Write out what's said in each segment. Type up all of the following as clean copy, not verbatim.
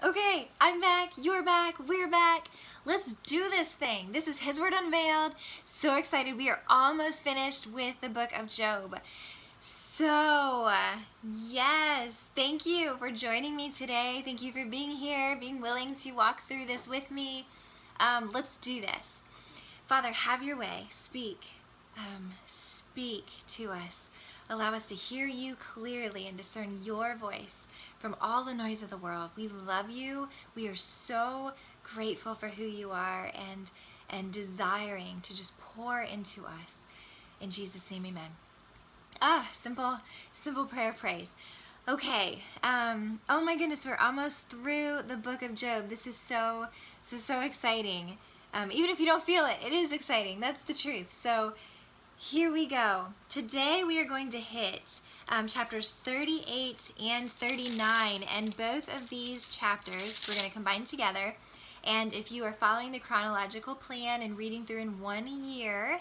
Okay, I'm back, you're back, we're back. Let's do this thing. This is His Word Unveiled. So excited. We are almost finished with the book of Job. So, yes, thank you for joining me today. Thank you for being here, being willing to walk through this with me. Let's do this. Father, have your way. Speak. Speak to us. Allow us to hear you clearly and discern your voice from all the noise of the world. We love you. We are so grateful for who you are and desiring to just pour into us. In Jesus' name, amen. Simple prayer praise. Okay. Oh my goodness, we're almost through the book of Job. This is so exciting. Even if you don't feel it, it is exciting. That's the truth. So here we go. Today we are going to hit chapters 38 and 39, and both of these chapters we're going to combine together. And if you are following the chronological plan and reading through in 1 year,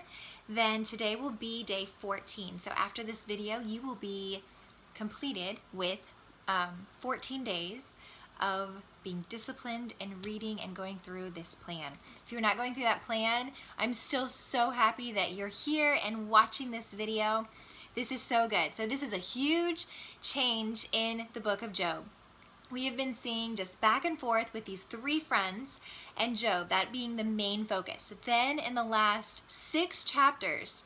then today will be day 14. So after this video, you will be completed with 14 days of being disciplined and reading and going through this plan. If you're not going through that plan, I'm still so happy that you're here and watching this video. This is so good. So this is a huge change in the book of Job. We have been seeing just back and forth with these three friends and Job, that being the main focus. Then in the last 6 chapters,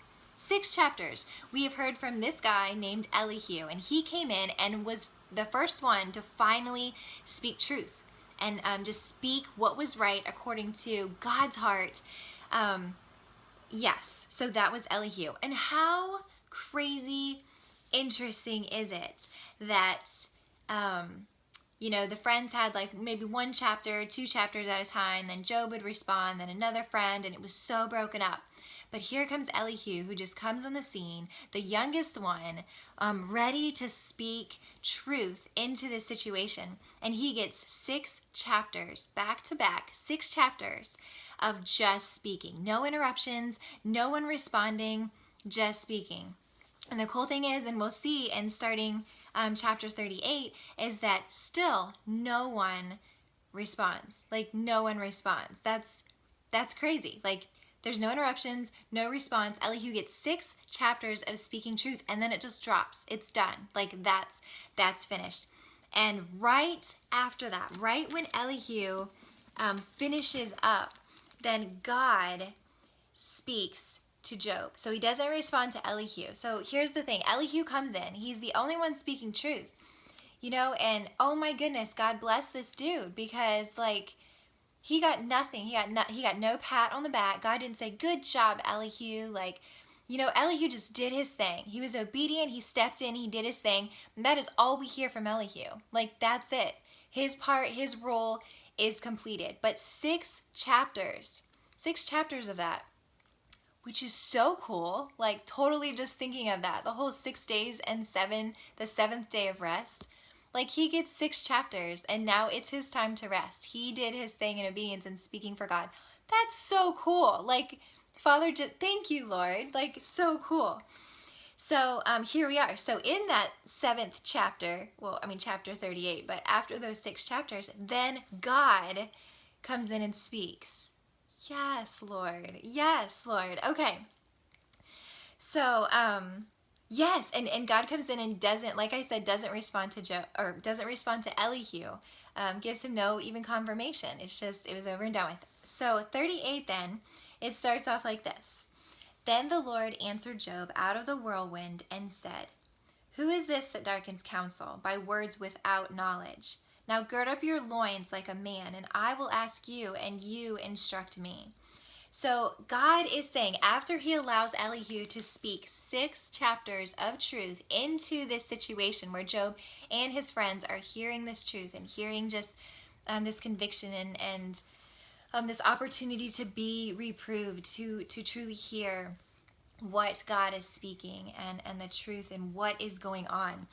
we have heard from this guy named Elihu, and he came in and was the first one to finally speak truth and just speak what was right according to God's heart. Yes, so that was Elihu. And how crazy interesting is it that the friends had like maybe 1 chapter, 2 chapters at a time, then Job would respond, then another friend, and it was so broken up. But here comes Elihu, who just comes on the scene, the youngest one, ready to speak truth into this situation. And he gets 6 chapters, back to back, 6 chapters of just speaking. No interruptions, no one responding, just speaking. And the cool thing is, and we'll see in starting chapter 38, is that still no one responds. Like, no one responds. That's crazy. Like, there's no interruptions, no response. Elihu gets 6 chapters of speaking truth, and then it just drops. It's done. Like, that's finished. And right after that, right when Elihu finishes up, then God speaks to Job. So he doesn't respond to Elihu. So here's the thing. Elihu comes in. He's the only one speaking truth. And oh my goodness, God bless this dude, because like he got nothing. He got no pat on the back. God didn't say, "Good job, Elihu." Like, Elihu just did his thing. He was obedient. He stepped in. He did his thing. And that is all we hear from Elihu. Like, that's it. His part, his role is completed. But 6 chapters of that, which is so cool. Like, totally just thinking of that. The whole 6 days and the 7th day of rest. Like, he gets 6 chapters, and now it's his time to rest. He did his thing in obedience and speaking for God. That's so cool. Like, Father, just thank you, Lord. Like, so cool. So here we are. So in that 7th chapter, chapter 38, but after those 6 chapters, then God comes in and speaks. Yes, Lord. Yes, Lord. Okay. So, yes, and God comes in and doesn't respond to Job, or doesn't respond to Elihu, gives him no even confirmation. It's just, it was over and done with. So 38 then, it starts off like this. Then the Lord answered Job out of the whirlwind and said, "Who is this that darkens counsel by words without knowledge? Now gird up your loins like a man, and I will ask you, and you instruct me." So God is saying, after he allows Elihu to speak 6 chapters of truth into this situation where Job and his friends are hearing this truth and hearing just this conviction and this opportunity to be reproved, to truly hear what God is speaking and the truth and what is going on.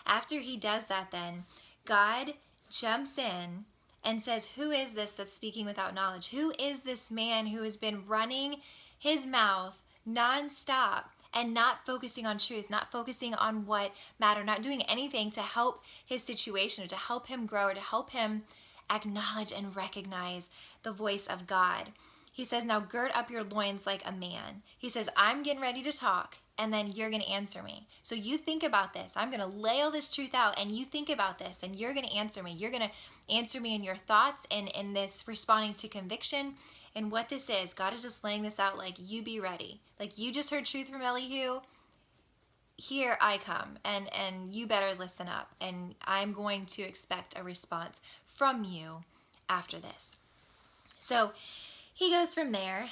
After he does that, then God jumps in and says, "Who is this that's speaking without knowledge? Who is this man who has been running his mouth nonstop and not focusing on truth, not focusing on what mattered, not doing anything to help his situation or to help him grow or to help him acknowledge and recognize the voice of God. He says, now gird up your loins like a man. He says, I'm getting ready to talk, and then you're going to answer me. So you think about this. I'm going to lay all this truth out, and you think about this, and you're going to answer me. You're going to answer me in your thoughts and in this responding to conviction. And what this is, God is just laying this out like, you be ready. Like, you just heard truth from Elihu. Here I come, and you better listen up, and I'm going to expect a response from you after this. So he goes from there.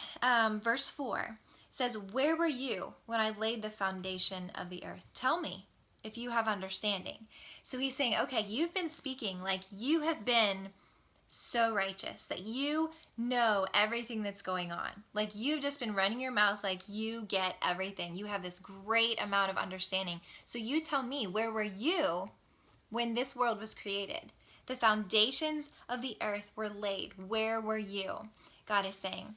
Verse 4 says, where were you when I laid the foundation of the earth? Tell me if you have understanding. So he's saying, okay, you've been speaking like you have been so righteous, that you know everything that's going on. Like, you've just been running your mouth like you get everything. You have this great amount of understanding. So you tell me, where were you when this world was created? The foundations of the earth were laid. Where were you? God is saying.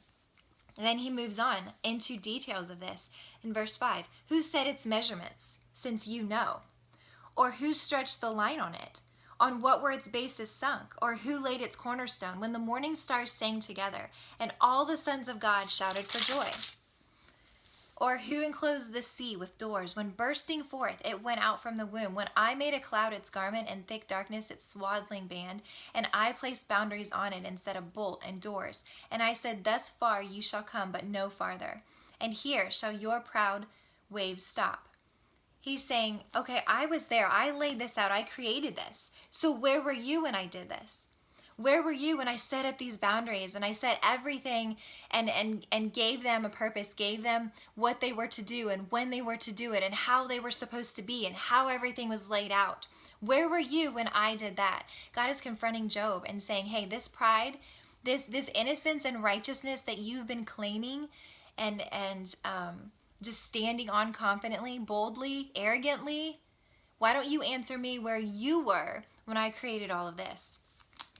And then he moves on into details of this in verse 5. Who set its measurements, since you know? Or who stretched the line on it? On what were its bases sunk? Or who laid its cornerstone when the morning stars sang together and all the sons of God shouted for joy? Or who enclosed the sea with doors when bursting forth it went out from the womb? When I made a cloud its garment and thick darkness its swaddling band, and I placed boundaries on it and set a bolt and doors. And I said, thus far you shall come, but no farther. And here shall your proud waves stop. He's saying, okay, I was there. I laid this out. I created this. So where were you when I did this? Where were you when I set up these boundaries and I set everything and gave them a purpose, gave them what they were to do and when they were to do it and how they were supposed to be and how everything was laid out? Where were you when I did that? God is confronting Job and saying, hey, this pride, this innocence and righteousness that you've been claiming and just standing on confidently, boldly, arrogantly, why don't you answer me where you were when I created all of this?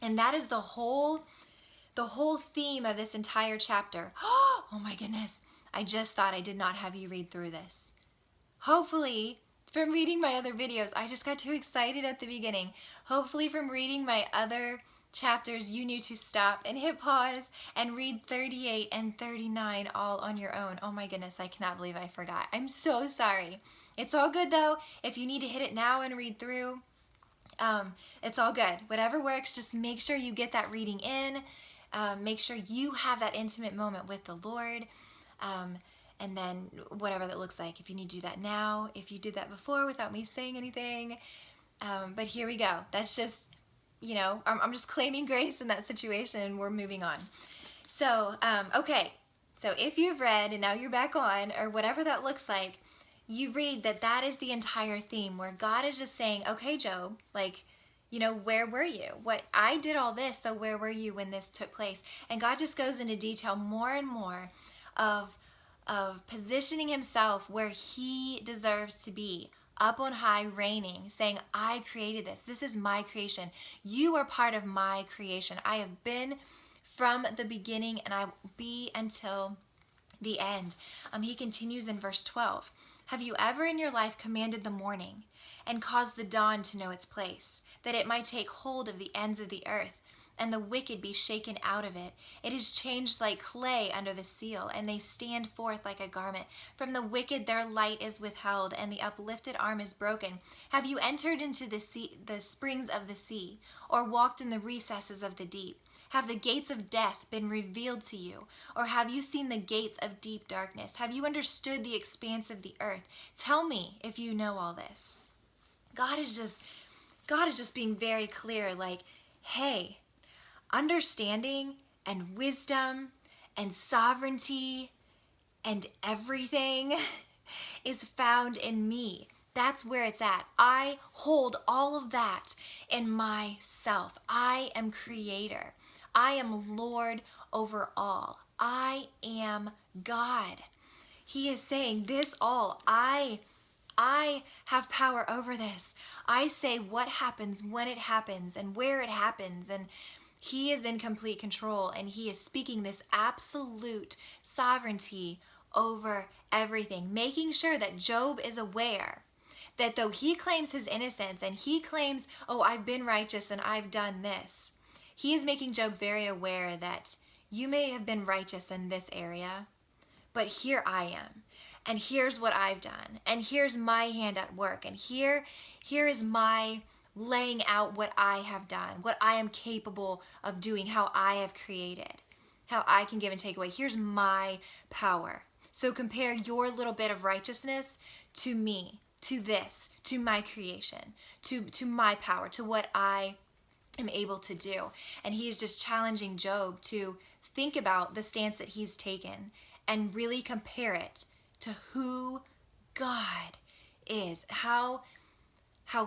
And that is the whole theme of this entire chapter. Oh my goodness. I just thought I did not have you read through this. Hopefully, from reading my other videos, I just got too excited at the beginning. Hopefully from reading my other chapters, you knew to stop and hit pause and read 38 and 39 all on your own. Oh my goodness, I cannot believe I forgot. I'm so sorry. It's all good though. If you need to hit it now and read through, it's all good. Whatever works, just make sure you get that reading in. Make sure you have that intimate moment with the Lord. And then whatever that looks like, if you need to do that now, if you did that before without me saying anything. But here we go. That's just, I'm just claiming grace in that situation and we're moving on. So, okay. So if you've read and now you're back on, or whatever that looks like, you read that is the entire theme where God is just saying, okay, Job, where were you? I did all this, so where were you when this took place? And God just goes into detail more and more of positioning himself where he deserves to be, up on high, reigning, saying, I created this. This is my creation. You are part of my creation. I have been from the beginning and I will be until the end. He continues in verse 12. Have you ever in your life commanded the morning and caused the dawn to know its place, that it might take hold of the ends of the earth, and the wicked be shaken out of it? It is changed like clay under the seal, and they stand forth like a garment. From the wicked their light is withheld, and the uplifted arm is broken. Have you entered into the springs of the sea, or walked in the recesses of the deep? Have the gates of death been revealed to you? Or have you seen the gates of deep darkness? Have you understood the expanse of the earth? Tell me if you know all this. God is just being very clear, like, hey, understanding and wisdom and sovereignty and everything is found in me. That's where it's at. I hold all of that in myself. I am creator. I am Lord over all. I am God. He is saying this all. I have power over this. I say what happens when it happens and where it happens, and he is in complete control, and he is speaking this absolute sovereignty over everything, making sure that Job is aware that though he claims his innocence and he claims, oh, I've been righteous and I've done this, he is making Job very aware that you may have been righteous in this area, but here I am, and here's what I've done, and here's my hand at work, and here is my laying out what I have done, what I am capable of doing, how I have created, how I can give and take away. Here's my power. So compare your little bit of righteousness to me, to this, to my creation, to my power, to what I am able to do. And he is just challenging Job to think about the stance that he's taken and really compare it to who God is, how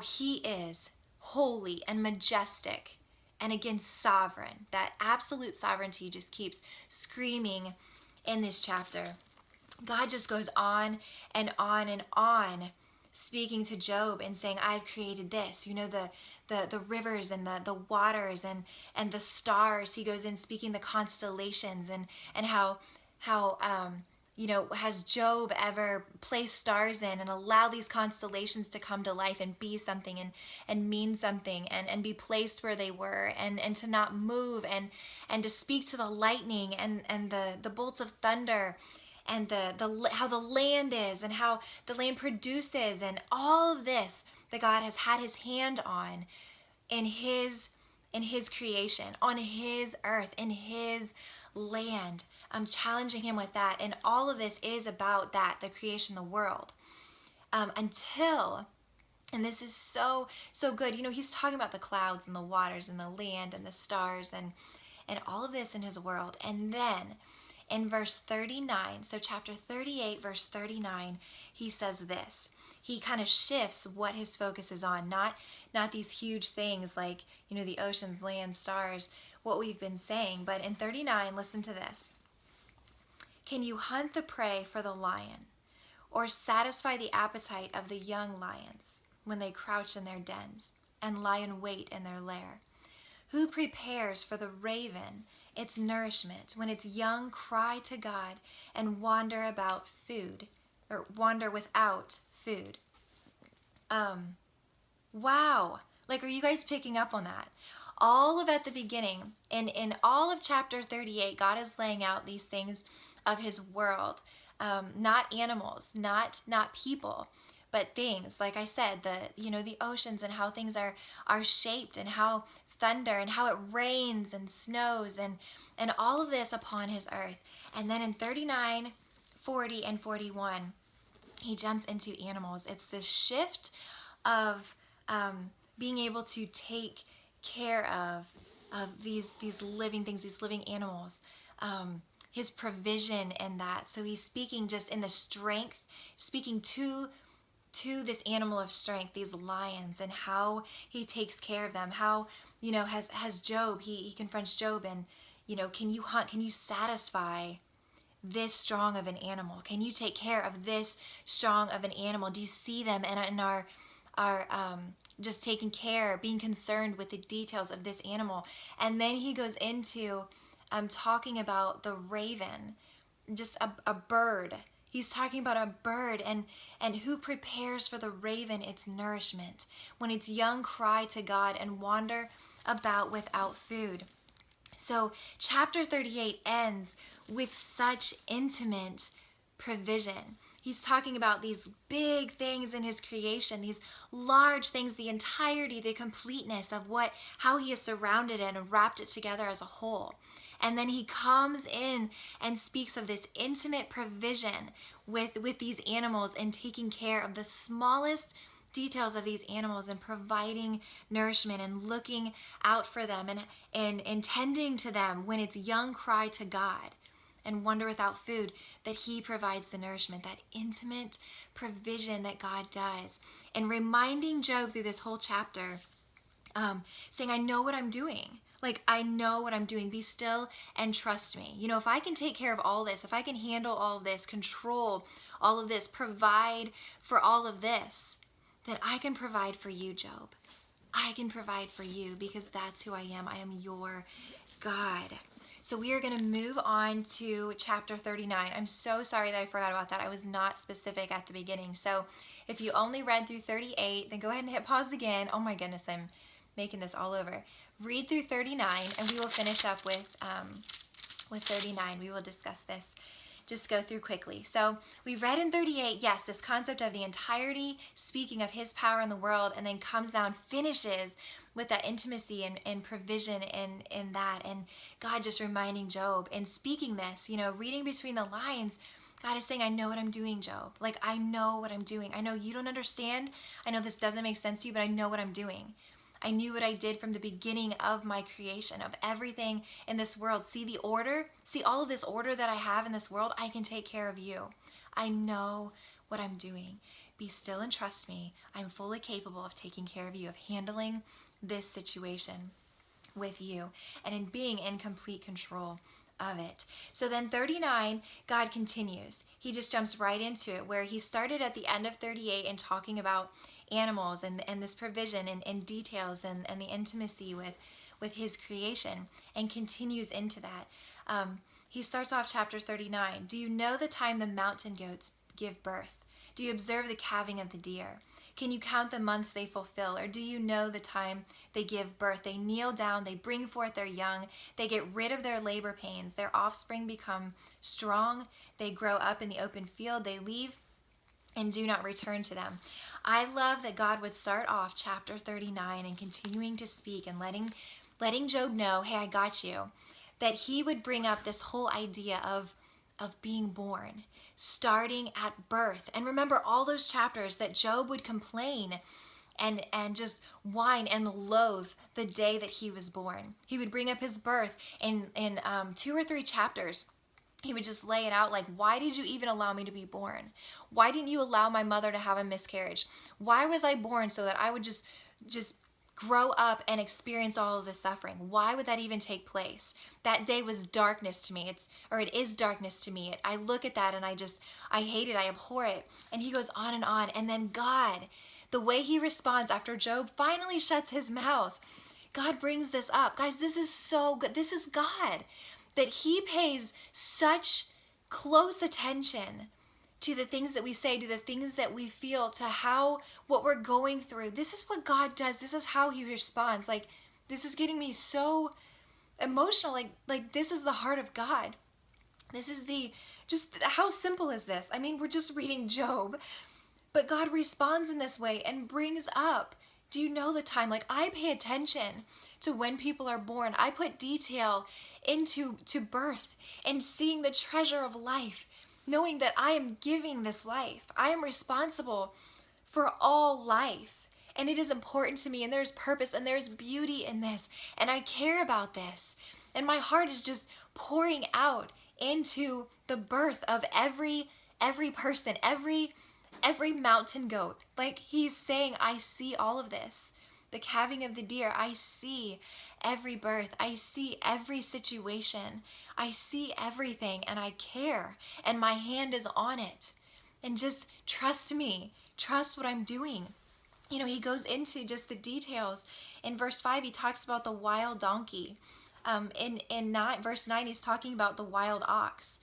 he is holy and majestic and again sovereign. That absolute sovereignty just keeps screaming in this chapter. God just goes on and on and on speaking to Job and saying, I've created this, the rivers and the waters and the stars. He goes in speaking the constellations and how has Job ever placed stars in and allow these constellations to come to life and be something and mean something and be placed where they were and to not move and to speak to the lightning and the bolts of thunder and how the land is and how the land produces and all of this that God has had his hand on in his creation, on his earth, in his land. I'm challenging him with that. And all of this is about that, the creation of the world. Until, and this is so good, he's talking about the clouds and the waters and the land and the stars and all of this in his world. And then in verse 39, so chapter 38, verse 39, he says this. He kind of shifts what his focus is on, not these huge things like, the oceans, land, stars, what we've been saying. But in 39, listen to this. Can you hunt the prey for the lion or satisfy the appetite of the young lions when they crouch in their dens and lie in wait in their lair? Who prepares for the raven its nourishment when its young cry to God and wander without food? Wow. Like, are you guys picking up on that? All of at the beginning, in all of chapter 38, God is laying out these things of his world. Not animals, not people, but things. Like I said, the oceans and how things are shaped and how thunder and how it rains and snows and all of this upon his earth. And then in 39, 40, and 41, he jumps into animals. It's this shift of being able to take care of these living things, these living animals. His provision in that. So he's speaking just in the strength, speaking to this animal of strength, these lions, and how he takes care of them. How, has Job, he confronts Job and, can you hunt, can you satisfy this strong of an animal? Can you take care of this strong of an animal? Do you see them and are just taking care, being concerned with the details of this animal? And then he goes into talking about the raven, just a bird. He's talking about a bird and who prepares for the raven its nourishment when its young cry to God and wander about without food. So chapter 38 ends with such intimate provision. He's talking about these big things in his creation, these large things, the entirety, the completeness of how he has surrounded it and wrapped it together as a whole. And then he comes in and speaks of this intimate provision with these animals and taking care of the smallest details of these animals and providing nourishment and looking out for them and tending to them when it's young cry to God and wander without food, that he provides the nourishment, that intimate provision that God does. And reminding Job through this whole chapter, saying, I know what I'm doing. Like, I know what I'm doing. Be still and trust me. If I can take care of all this, if I can handle all of this, control all of this, provide for all of this, then I can provide for you, Job. I can provide for you because that's who I am. I am your God. So we are going to move on to chapter 39. I'm so sorry that I forgot about that. I was not specific at the beginning. So if you only read through 38, then go ahead and hit pause again. Oh my goodness, I'm making this all over. Read through 39, and we will finish up with 39. We will discuss this. Just go through quickly. So we read in 38, yes, this concept of the entirety, speaking of his power in the world, and then comes down, finishes with that intimacy and provision in that. And God just reminding Job and speaking this, reading between the lines, God is saying, I know what I'm doing, Job. Like, I know what I'm doing. I know you don't understand. I know this doesn't make sense to you, but I know what I'm doing. I knew what I did from the beginning of my creation, of everything in this world. See the order? See all of this order that I have in this world? I can take care of you. I know what I'm doing. Be still and trust me. I'm fully capable of taking care of you, of handling this situation with you, and in being in complete control of it. So then 39, God continues. He just jumps right into it, where he started at the end of 38 and talking about animals and this provision and details and the intimacy with his creation, and continues into that. He starts off chapter 39. Do you know the time the mountain goats give birth? Do you observe the calving of the deer? Can you count the months they fulfill? Or do you know the time they give birth? They kneel down, they bring forth their young, they get rid of their labor pains, their offspring become strong, they grow up in the open field, they leave and do not return to them. I love that God would start off chapter 39 and continuing to speak and letting Job know, hey, I got you. That he would bring up this whole idea of being born, starting at birth. And remember all those chapters that Job would complain and just whine and loathe the day that he was born. He would bring up his birth in 2 or 3 chapters. He would just lay it out like, why did you even allow me to be born? Why didn't you allow my mother to have a miscarriage? Why was I born so that I would just grow up and experience all of this suffering? Why would that even take place? That day was darkness to me. It is darkness to me. I look at that and I hate it. I abhor it. And he goes on. And then God, the way he responds after Job finally shuts his mouth, God brings this up. Guys, this is so good. This is God. That he pays such close attention to the things that we say, to the things that we feel, to what we're going through. This is what God does. This is how he responds. Like, this is getting me so emotional. Like this is the heart of God. This is how simple is this? I mean, we're just reading Job, but God responds in this way and brings up, do you know the time? Like, I pay attention to when people are born. I put detail into birth and seeing the treasure of life, knowing that I am giving this life. I am responsible for all life. And it is important to me, and there's purpose and there's beauty in this. And I care about this. And my heart is just pouring out into the birth of every person, every mountain goat. Like, he's saying, I see all of this. The calving of the deer, I see every birth. I see every situation. I see everything, and I care, and my hand is on it. And just trust me. Trust what I'm doing. He goes into just the details. In verse 5, he talks about the wild donkey. In verse 9, he's talking about the wild ox.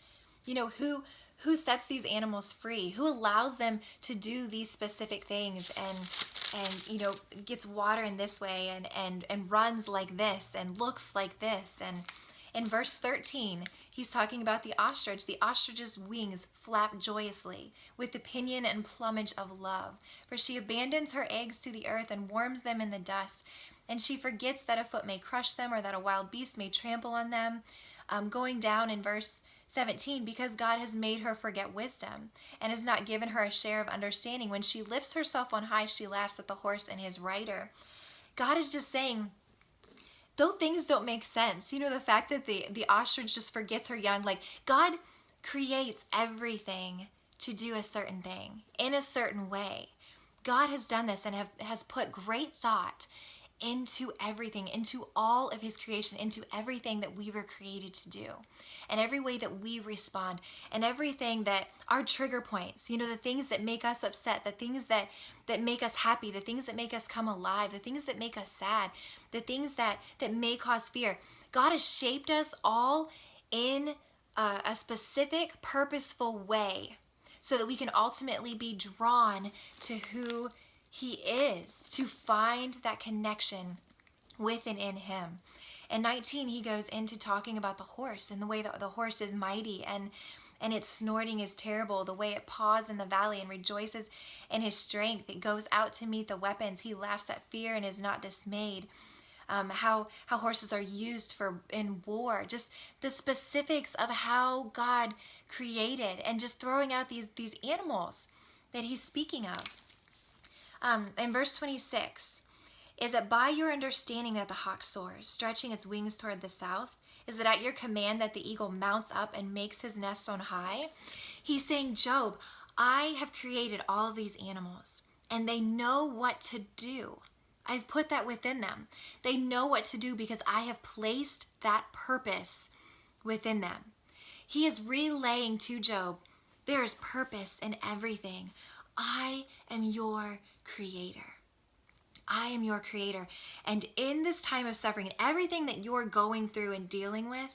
Who sets these animals free? Who allows them to do these specific things and gets water in this way and runs like this and looks like this? And in verse 13, he's talking about the ostrich. The ostrich's wings flap joyously with the pinion and plumage of love. For she abandons her eggs to the earth and warms them in the dust. And she forgets that a foot may crush them or that a wild beast may trample on them. Going down in verse 17, because God has made her forget wisdom and has not given her a share of understanding. When she lifts herself on high, she laughs at the horse and his rider. God is just saying, though things don't make sense, the fact that the ostrich just forgets her young, like, God creates everything to do a certain thing in a certain way. God has done this and has put great thought into everything, into all of his creation, into everything that we were created to do, and every way that we respond, and everything that our trigger points, the things that make us upset, the things that make us happy, the things that make us come alive, the things that make us sad, the things that may cause fear. God has shaped us all in a specific, purposeful way so that we can ultimately be drawn to who he is, to find that connection with and in him. In 19, he goes into talking about the horse and the way that the horse is mighty and its snorting is terrible, the way it paws in the valley and rejoices in his strength. It goes out to meet the weapons. He laughs at fear and is not dismayed. How horses are used in war, just the specifics of how God created, and just throwing out these animals that he's speaking of. In verse 26, is it by your understanding that the hawk soars, stretching its wings toward the south? Is it at your command that the eagle mounts up and makes his nest on high? He's saying, Job, I have created all of these animals, and they know what to do. I've put that within them. They know what to do because I have placed that purpose within them. He is relaying to Job, there is purpose in everything. I am your creator. I am your creator. And in this time of suffering, everything that you're going through and dealing with,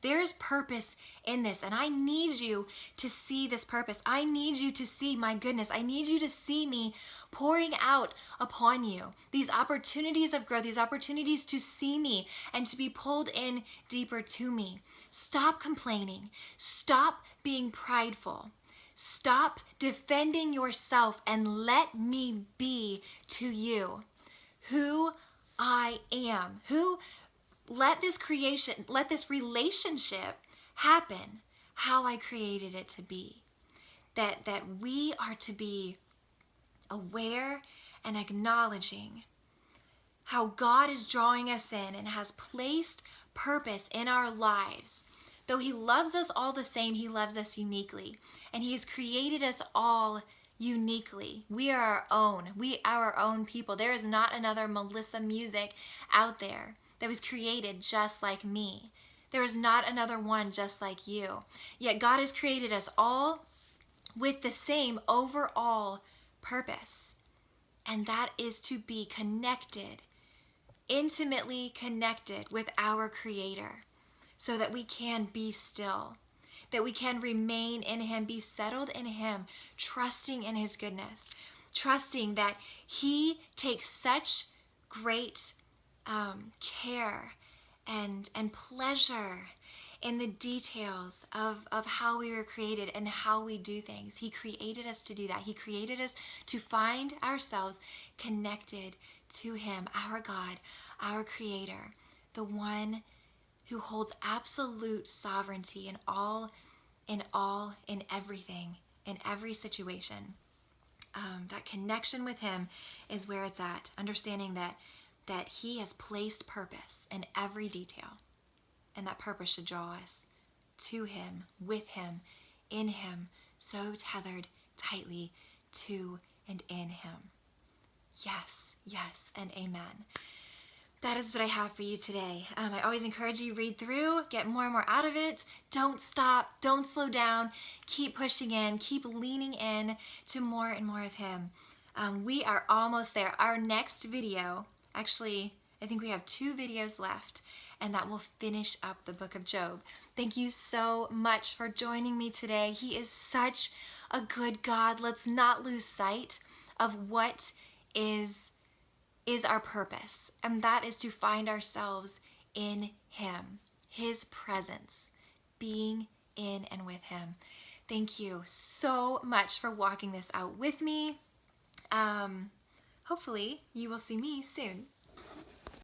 there's purpose in this. And I need you to see this purpose. I need you to see my goodness. I need you to see me pouring out upon you these opportunities of growth, these opportunities to see me and to be pulled in deeper to me. Stop complaining. Stop being prideful. Stop defending yourself and let me be to you who I am. Let this relationship happen how I created it to be. That we are to be aware and acknowledging how God is drawing us in and has placed purpose in our lives. Though he loves us all the same, he loves us uniquely. And he has created us all uniquely. We are our own. We are our own people. There is not another Melissa Music out there that was created just like me. There is not another one just like you. Yet God has created us all with the same overall purpose. And that is to be connected, intimately connected with our Creator, so that we can be still, that we can remain in him, be settled in him, trusting in his goodness, trusting that he takes such great care and pleasure in the details of how we were created and how we do things. He created us to do that. He created us to find ourselves connected to him, our God, our Creator, the one who holds absolute sovereignty in everything, in every situation. That connection with him is where it's at, understanding that he has placed purpose in every detail, and that purpose should draw us to him, with him, in him, so tethered tightly to and in him. Yes, yes, and amen. That is what I have for you today. I always encourage you, read through, get more and more out of it. Don't stop, don't slow down, keep pushing in, keep leaning in to more and more of him. We are almost there. Our next video, actually, I think we have 2 videos left, and that will finish up the book of Job. Thank you so much for joining me today. He is such a good God. Let's not lose sight of what is our purpose, and that is to find ourselves in him, his presence, being in and with him. Thank you so much for walking this out with me. Hopefully you will see me soon.